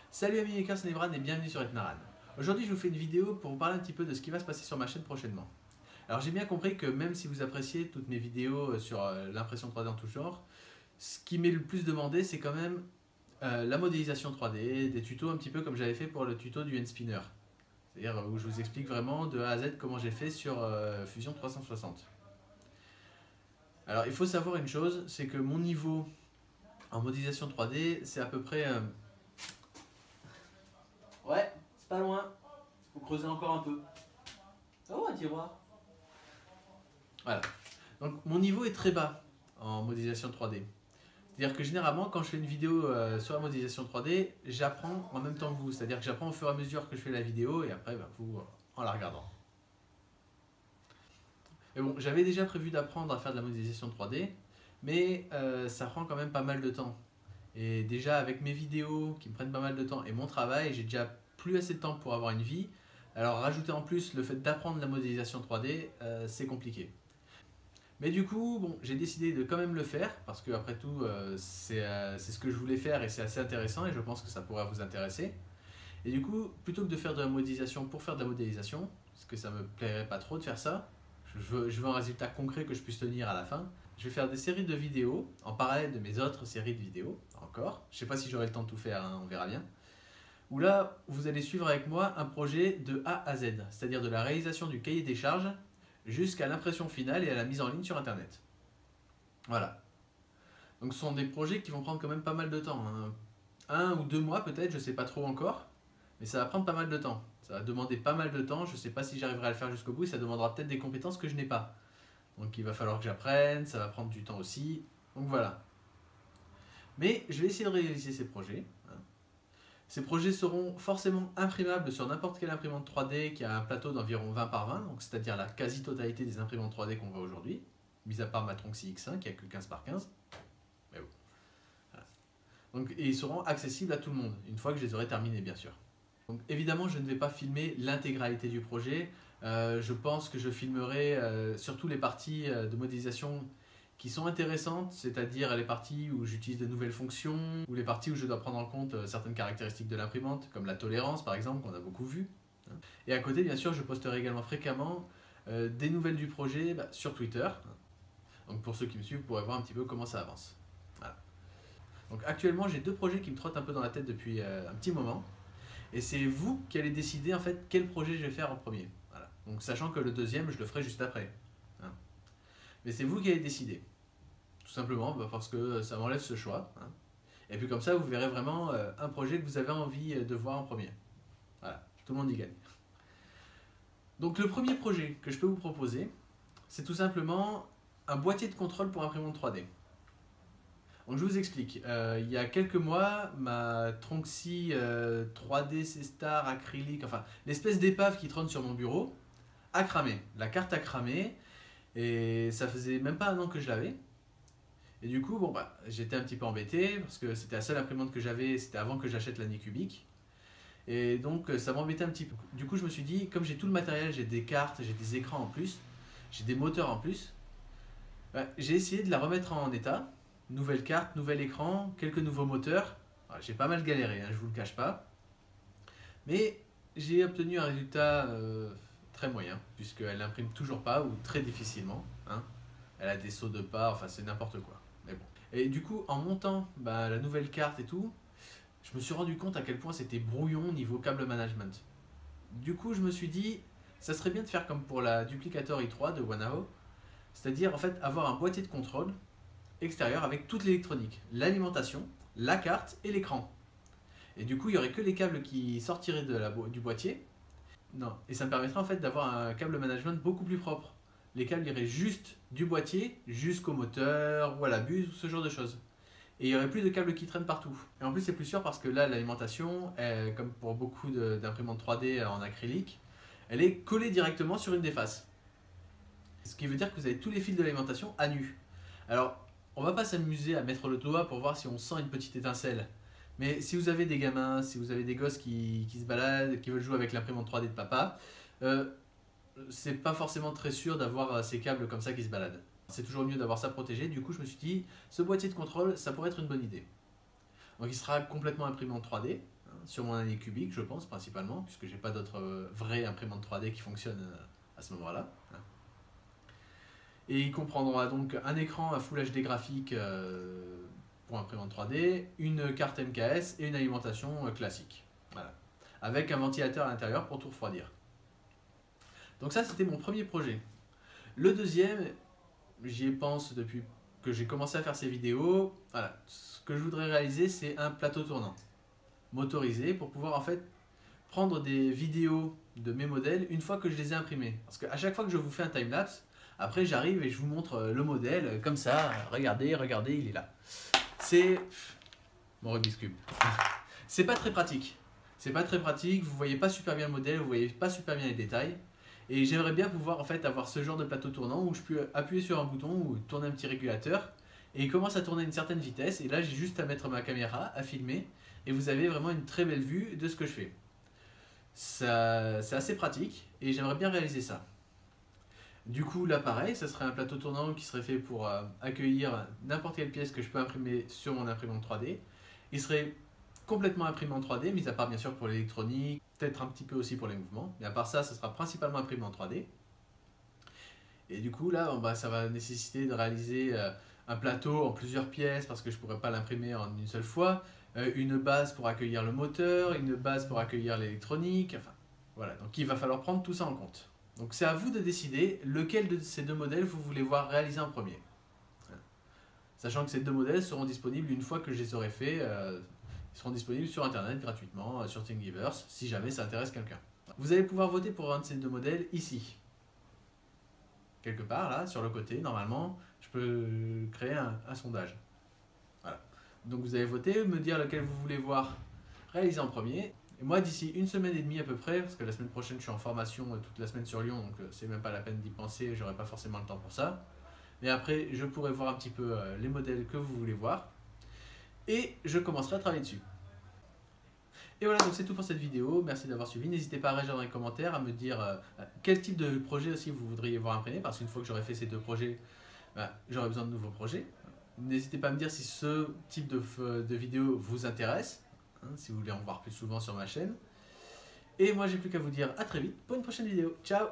Salut amis hackers, c'est Nebran et bienvenue sur Etnaran. Aujourd'hui je vous fais une vidéo pour vous parler un petit peu de ce qui va se passer sur ma chaîne prochainement. Alors j'ai bien compris que même si vous appréciez toutes mes vidéos sur l'impression 3D en tout genre, ce qui m'est le plus demandé c'est quand même la modélisation 3D, des tutos un petit peu comme j'avais fait pour le tuto du N-Spinner. C'est-à-dire où je vous explique vraiment de A à Z comment j'ai fait sur Fusion 360. Alors il faut savoir une chose, c'est que mon niveau en modélisation 3D c'est à peu près... Ouais, c'est pas loin. Faut creuser encore un peu. Oh, un tiroir. Voilà. Donc mon niveau est très bas en modélisation 3D. C'est-à-dire que généralement, quand je fais une vidéo sur la modélisation 3D, j'apprends en même temps que vous. C'est-à-dire que j'apprends au fur et à mesure que je fais la vidéo et après, vous en la regardant. Mais bon, j'avais déjà prévu d'apprendre à faire de la modélisation 3D, mais ça prend quand même pas mal de temps. Et déjà avec mes vidéos qui me prennent pas mal de temps et mon travail, j'ai déjà plus assez de temps pour avoir une vie. Alors rajouter en plus le fait d'apprendre la modélisation 3D, c'est compliqué. Mais du coup, bon, j'ai décidé de quand même le faire parce que après tout, c'est ce que je voulais faire et c'est assez intéressant et je pense que ça pourrait vous intéresser. Et du coup, plutôt que de faire de la modélisation pour faire de la modélisation, parce que ça me plairait pas trop de faire ça, je veux un résultat concret que je puisse tenir à la fin. Je vais faire des séries de vidéos en parallèle de mes autres séries de vidéos, encore. Je sais pas si j'aurai le temps de tout faire, hein, on verra bien. Où là, vous allez suivre avec moi un projet de A à Z, c'est-à-dire de la réalisation du cahier des charges jusqu'à l'impression finale et à la mise en ligne sur Internet. Voilà. Donc ce sont des projets qui vont prendre quand même pas mal de temps, hein. 1 ou 2 mois peut-être, je sais pas trop encore, mais ça va prendre pas mal de temps. Ça va demander pas mal de temps, je sais pas si j'arriverai à le faire jusqu'au bout, et ça demandera peut-être des compétences que je n'ai pas. Donc il va falloir que j'apprenne, ça va prendre du temps aussi, donc voilà. Mais je vais essayer de réaliser ces projets. Ces projets seront forcément imprimables sur n'importe quelle imprimante 3D qui a un plateau d'environ 20 par 20, c'est-à-dire la quasi-totalité des imprimantes 3D qu'on voit aujourd'hui, mis à part ma Tronxy X1 qui a que 15 par 15. Mais bon. Voilà. Donc, et ils seront accessibles à tout le monde, une fois que je les aurai terminés bien sûr. Donc évidemment je ne vais pas filmer l'intégralité du projet, je pense que je filmerai surtout les parties de modélisation qui sont intéressantes, c'est-à-dire les parties où j'utilise de nouvelles fonctions, ou les parties où je dois prendre en compte certaines caractéristiques de l'imprimante, comme la tolérance par exemple, qu'on a beaucoup vu. Et à côté, bien sûr, je posterai également fréquemment des nouvelles du projet sur Twitter. Donc pour ceux qui me suivent, vous pourrez voir un petit peu comment ça avance. Voilà. Donc actuellement, j'ai 2 projets qui me trottent un peu dans la tête depuis un petit moment. Et c'est vous qui allez décider en fait quel projet je vais faire en premier. Voilà. Donc sachant que le deuxième, je le ferai juste après. Hein. Mais c'est vous qui allez décider. Tout simplement parce que ça m'enlève ce choix. Hein. Et puis comme ça, vous verrez vraiment un projet que vous avez envie de voir en premier. Voilà, tout le monde y gagne. Donc le premier projet que je peux vous proposer, c'est tout simplement un boîtier de contrôle pour imprimante 3D. Donc je vous explique, il y a quelques mois, ma Tronxy 3D C-Star acrylique, enfin l'espèce d'épave qui trône sur mon bureau, a cramé. La carte a cramé et ça faisait même pas 1 an que je l'avais. Et du coup, bon, j'étais un petit peu embêté parce que c'était la seule imprimante que j'avais, c'était avant que j'achète l'année cubique. Et donc ça m'embêtait un petit peu. Du coup je me suis dit, comme j'ai tout le matériel, j'ai des cartes, j'ai des écrans en plus, j'ai des moteurs en plus, j'ai essayé de la remettre en état. Nouvelle carte, nouvel écran, quelques nouveaux moteurs. J'ai pas mal galéré, hein, je vous le cache pas. Mais j'ai obtenu un résultat très moyen, puisqu'elle n'imprime toujours pas, ou très difficilement. Hein. Elle a des sauts de pas, enfin c'est n'importe quoi. Mais bon. Et du coup, en montant la nouvelle carte et tout, je me suis rendu compte à quel point c'était brouillon niveau câble management. Du coup, je me suis dit, ça serait bien de faire comme pour la Duplicator i3 de Wanao, c'est-à-dire en fait avoir un boîtier de contrôle extérieur avec toute l'électronique, l'alimentation, la carte et l'écran. Et du coup, il n'y aurait que les câbles qui sortiraient du boîtier. Non. Et ça me permettrait en fait d'avoir un câble management beaucoup plus propre. Les câbles iraient juste du boîtier jusqu'au moteur ou à la buse ou ce genre de choses. Et il n'y aurait plus de câbles qui traînent partout. Et en plus, c'est plus sûr parce que là, l'alimentation, comme pour beaucoup d'imprimantes 3D en acrylique, elle est collée directement sur une des faces. Ce qui veut dire que vous avez tous les fils de l'alimentation à nu. Alors, on va pas s'amuser à mettre le doigt pour voir si on sent une petite étincelle. Mais si vous avez des gamins, si vous avez des gosses qui se baladent, qui veulent jouer avec l'imprimante 3D de papa, c'est pas forcément très sûr d'avoir ces câbles comme ça qui se baladent. C'est toujours mieux d'avoir ça protégé. Du coup, je me suis dit, ce boîtier de contrôle, ça pourrait être une bonne idée. Donc, il sera complètement imprimé en 3D. sur mon Anycubic, je pense, principalement, puisque j'ai pas d'autres vraies imprimantes 3D qui fonctionnent à ce moment-là. Et il comprendra donc un écran à Full HD graphique pour imprimante 3D, une carte MKS et une alimentation classique. Voilà. Avec un ventilateur à l'intérieur pour tout refroidir. Donc ça, c'était mon premier projet. Le deuxième, j'y pense depuis que j'ai commencé à faire ces vidéos. Voilà. Ce que je voudrais réaliser, c'est un plateau tournant motorisé pour pouvoir en fait prendre des vidéos de mes modèles une fois que je les ai imprimés. Parce qu'à chaque fois que je vous fais un timelapse, après j'arrive et je vous montre le modèle comme ça. Regardez, regardez, il est là. C'est mon Rubik's Cube. C'est pas très pratique. C'est pas très pratique, vous voyez pas super bien le modèle, vous voyez pas super bien les détails. Et j'aimerais bien pouvoir en fait avoir ce genre de plateau tournant où je peux appuyer sur un bouton ou tourner un petit régulateur et il commence à tourner à une certaine vitesse et là j'ai juste à mettre ma caméra, à filmer et vous avez vraiment une très belle vue de ce que je fais. C'est assez pratique et j'aimerais bien réaliser ça. Du coup là pareil, ça serait un plateau tournant qui serait fait pour accueillir n'importe quelle pièce que je peux imprimer sur mon imprimante 3D. Il serait complètement imprimé en 3D, mis à part bien sûr pour l'électronique, peut-être un petit peu aussi pour les mouvements, mais à part ça, ce sera principalement imprimé en 3D. Et du coup là, ça va nécessiter de réaliser un plateau en plusieurs pièces parce que je ne pourrais pas l'imprimer en une seule fois, une base pour accueillir le moteur, une base pour accueillir l'électronique, enfin voilà, donc il va falloir prendre tout ça en compte. Donc c'est à vous de décider lequel de ces deux modèles vous voulez voir réaliser en premier. Sachant que ces deux modèles seront disponibles une fois que je les aurai faits. Ils seront disponibles sur internet gratuitement, sur Thingiverse, si jamais ça intéresse quelqu'un. Vous allez pouvoir voter pour un de ces deux modèles ici. Quelque part, là, sur le côté, normalement, je peux créer un sondage. Voilà. Donc vous allez voter, me dire lequel vous voulez voir réalisé en premier. Et moi, d'ici une semaine et demie à peu près, parce que la semaine prochaine, je suis en formation toute la semaine sur Lyon, donc c'est même pas la peine d'y penser, j'aurai pas forcément le temps pour ça. Mais après, je pourrai voir un petit peu les modèles que vous voulez voir. Et je commencerai à travailler dessus. Et voilà, donc c'est tout pour cette vidéo. Merci d'avoir suivi. N'hésitez pas à réagir dans les commentaires, à me dire quel type de projet aussi vous voudriez voir imprimer, parce qu'une fois que j'aurai fait ces deux projets, j'aurai besoin de nouveaux projets. N'hésitez pas à me dire si ce type de vidéo vous intéresse, si vous voulez en voir plus souvent sur ma chaîne. Et moi, j'ai plus qu'à vous dire à très vite pour une prochaine vidéo. Ciao!